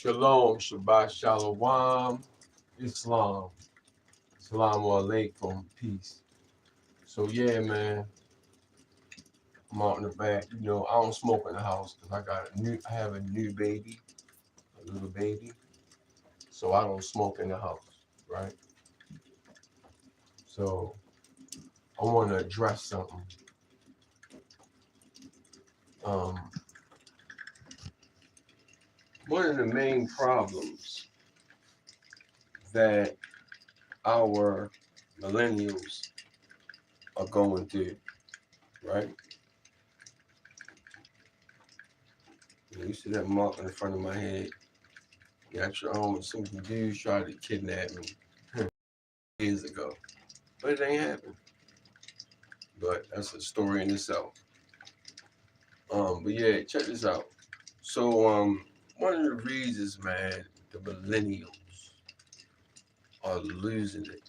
Shalom, Shabbat Shalom, Islam. Assalamu alaikum, peace. So yeah, man, I'm out in the back. I don't smoke in the house because I have a new baby, a little baby. So I don't smoke in the house, right? So I want to address something. Um, One of the main problems that our millennials are going through, right? You see that mark in the front of my head? Got your own. Some dudes tried to kidnap me years ago, but it ain't happened. But that's a story in itself. But yeah, check this out. So one of the reasons, man, the millennials are losing it.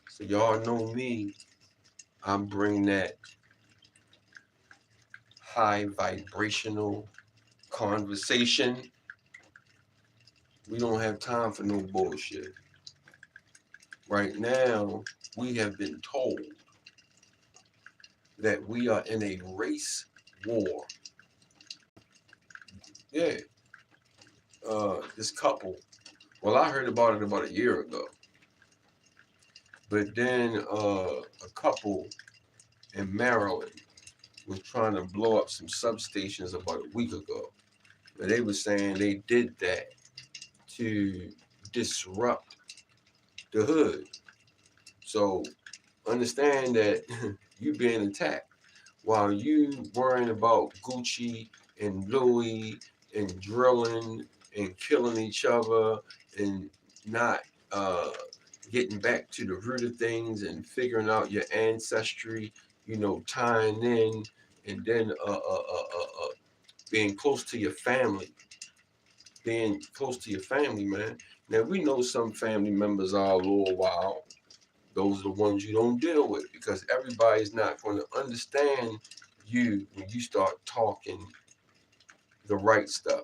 So y'all know me. I bring that high vibrational conversation. We don't have time for no bullshit. Right now, we have been told that we are in a race war. Yeah. This couple, well, I heard about it about a year ago. But then a couple in Maryland was trying to blow up some substations about a week ago. And they were saying they did that to disrupt the hood. So understand that you being attacked while you worrying about Gucci and Louis and drilling and killing each other and not getting back to the root of things and figuring out your ancestry, tying in, and then being close to your family, man. Now we know some family members are a little wild. Those are the ones you don't deal with because everybody's not going to understand you when you start talking the right stuff.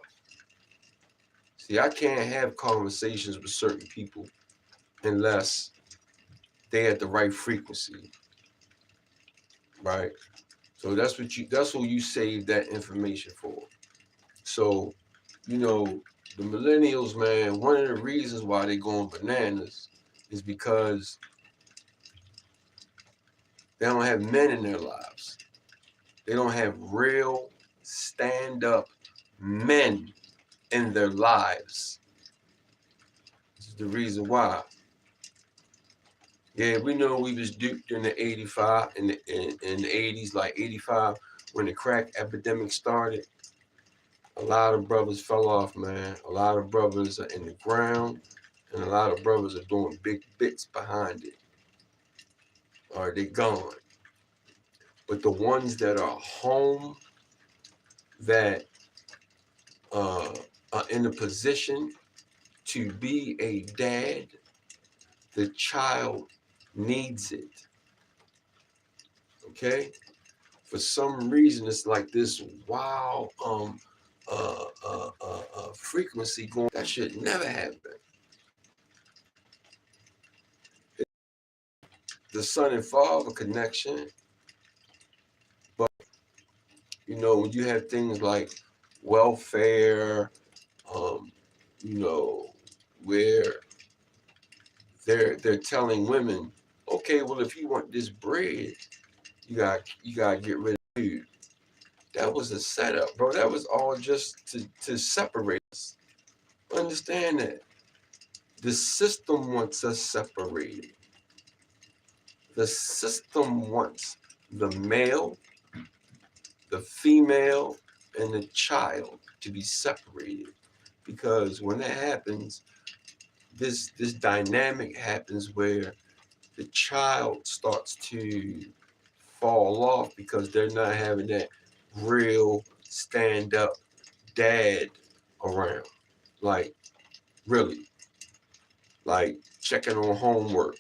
See, I can't have conversations with certain people unless they at the right frequency, right? So that's who you save that information for. So, the millennials, man, one of the reasons why they're going bananas is because they don't have men in their lives. They don't have real stand-up men in their lives. This is the reason why. Yeah, we know we was duped in the 85, in the 80s, like 85, when the crack epidemic started. A lot of brothers fell off, man. A lot of brothers are in the ground, and a lot of brothers are doing big bits behind it. Or they gone. But the ones that are home, that are in a position to be a dad, the child needs it. Okay? For some reason, it's like this wild frequency going. That should never happen. The son and father connection, but when you have things like welfare, where they're telling women, okay, well, if you want this bread, you gotta get rid of food. That was a setup, bro. That was all just to separate us. Understand that the system wants us separated. The system wants the male, the female, and the child to be separated, because when that happens, this dynamic happens where the child starts to fall off because they're not having that real stand-up dad around. Like, really, like checking on homework.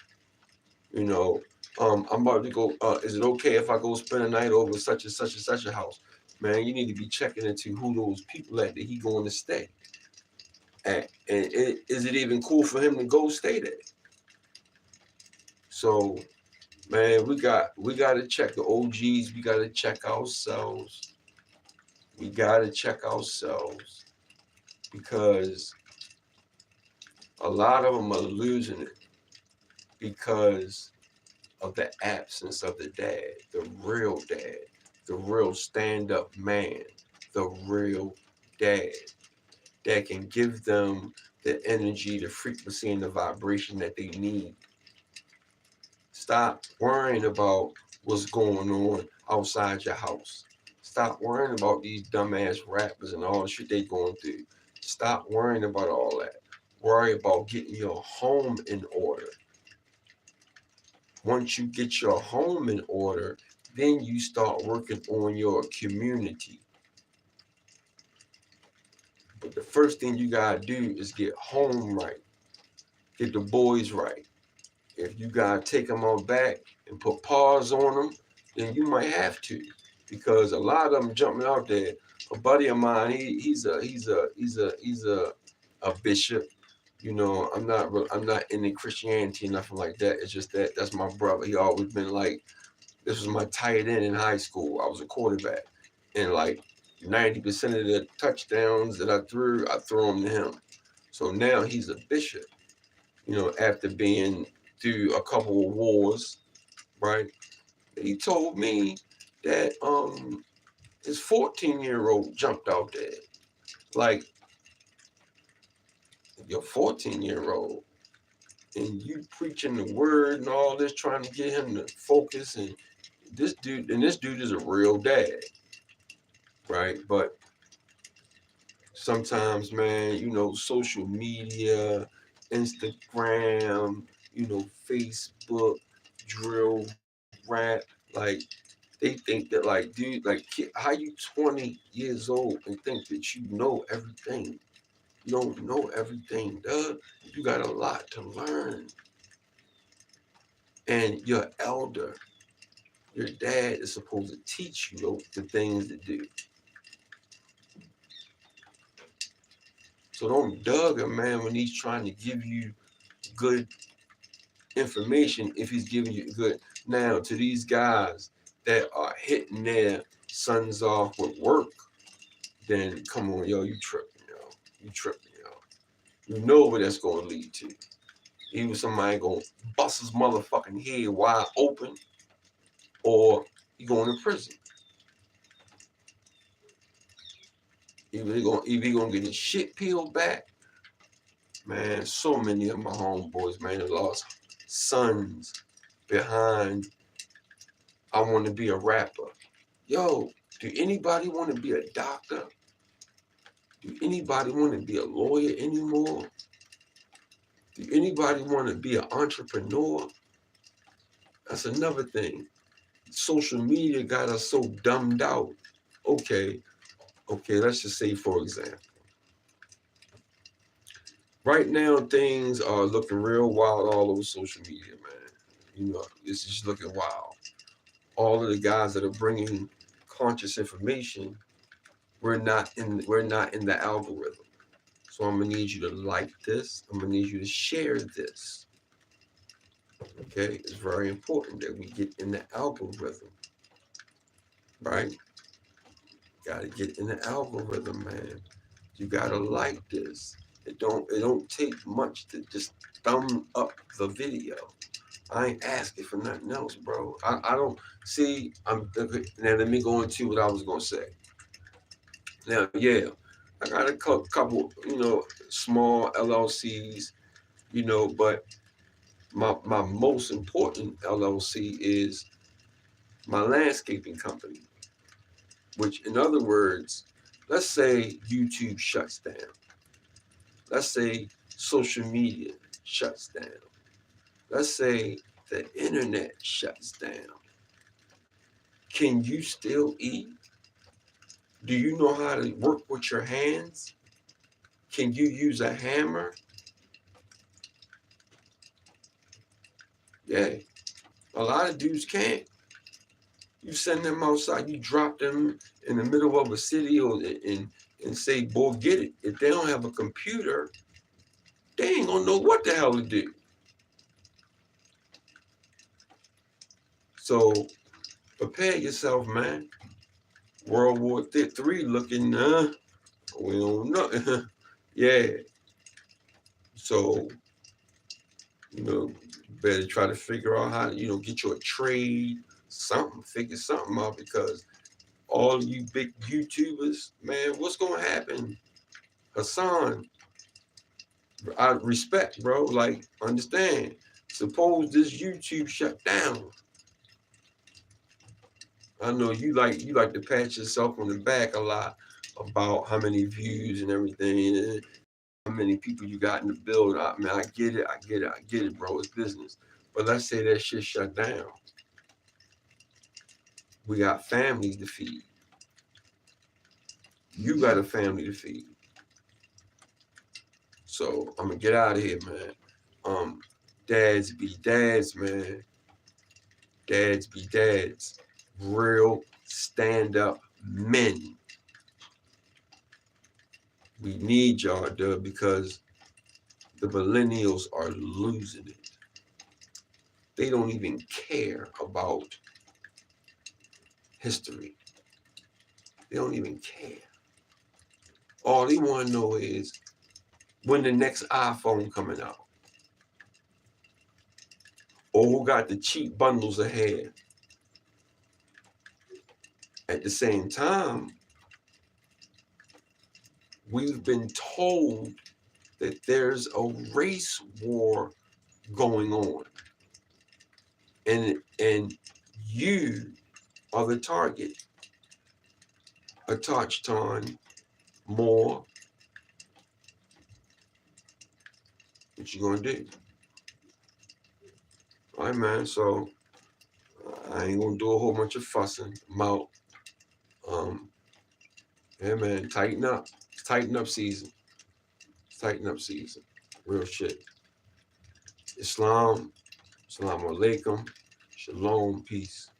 I'm about to go. Is it okay if I go spend a night over such and such and such a house? man, you need to be checking into who those people at that he going to stay at, and is it even cool for him to go stay there? So, man, we got to check the OGs. We got to check ourselves. We got to check ourselves because a lot of them are losing it because of the absence of the dad, the real stand-up man, the real dad that can give them the energy, the frequency, and the vibration that they need. Stop worrying about what's going on outside your house. Stop worrying about these dumbass rappers and all the shit they going through. Stop worrying about all that. Worry about getting your home in order. Once you get your home in order, then you start working on your community. But the first thing you gotta do is get home right. Get the boys right. If you gotta take them out back and put paws on them, then you might have to, because a lot of them jumping out there. A buddy of mine, he's a bishop. You know, I'm not into Christianity, nothing like that. It's just that's my brother. He always been like, this was my tight end in high school. I was a quarterback, and like 90% of the touchdowns that I threw them to him. So now he's a bishop. You know, after being through a couple of wars, right? He told me that his 14-year-old jumped out there. Like, your 14-year-old, and you preaching the word and all this, trying to get him to focus, and this dude is a real dad, right? But sometimes, man, you know, social media, Instagram, you know, Facebook, drill rap, like, they think that, like, dude, like, how you 20 years old and think that you know everything? You don't know everything, Doug. You got a lot to learn. And your elder, your dad is supposed to teach you the things to do. So don't Doug a man when he's trying to give you good information if he's giving you good. Now, to these guys that are hitting their sons off with work, then come on, yo, you tripping, yo. You tripping, yo. You know what that's going to lead to. Either somebody going to bust his motherfucking head wide open, or he going to prison. Either he going to get his shit peeled back. Man, so many of my homeboys, man, have lost sons behind I want to be a rapper. Yo, do anybody want to be a doctor? Do anybody want to be a lawyer anymore? Do anybody want to be an entrepreneur? That's another thing. Social media got us so dumbed out. Okay, let's just say, for example, right now things are looking real wild all over social media, man. You know, it's just looking wild. All of the guys that are bringing conscious information, we're not in the algorithm. So I'm gonna need you to like this. I'm gonna need you to share this. Okay, it's very important that we get in the algorithm, right? Gotta get in the algorithm, man. You gotta like this. It don't take much to just thumb up the video. I ain't asking for nothing else, bro. I don't see. Now let me go into what I was gonna say. Now, yeah, I got a couple, small LLCs, but my most important LLC is my landscaping company, which, in other words, let's say YouTube shuts down. Let's say social media shuts down. Let's say the internet shuts down. Can you still eat? Do you know how to work with your hands? Can you use a hammer? Yeah, a lot of dudes can't. You send them outside, you drop them in the middle of a city or and say, boy, get it. If they don't have a computer, they ain't gonna know what the hell to do. So prepare yourself, man. World War III looking, we don't know. Yeah. So, better try to figure out how to, get you a trade, something, figure something out because all you big YouTubers, man, what's gonna happen? Hassan, I respect, bro. Like, understand. Suppose this YouTube shut down. I know you like to pat yourself on the back a lot about how many views and everything, and how many people you got in the build. I mean, I get it, bro. It's business. But let's say that shit shut down. We got families to feed. You got a family to feed. So I'm gonna get out of here, man. Dads be dads, man. Dads be dads. Real stand-up men. We need y'all, duh, because the millennials are losing it. They don't even care about history. They don't even care. All they want to know is when the next iPhone coming out. Or who got the cheap bundles of hair. At the same time, we've been told that there's a race war going on. And you are the target. A Touchton more. What you gonna do? All right, man. So I ain't gonna do a whole bunch of fussing. I'm out. Yeah, man. Tighten up. It's tighten up season. It's tighten up season. Real shit. Islam. Assalamu alaikum. Shalom. Peace.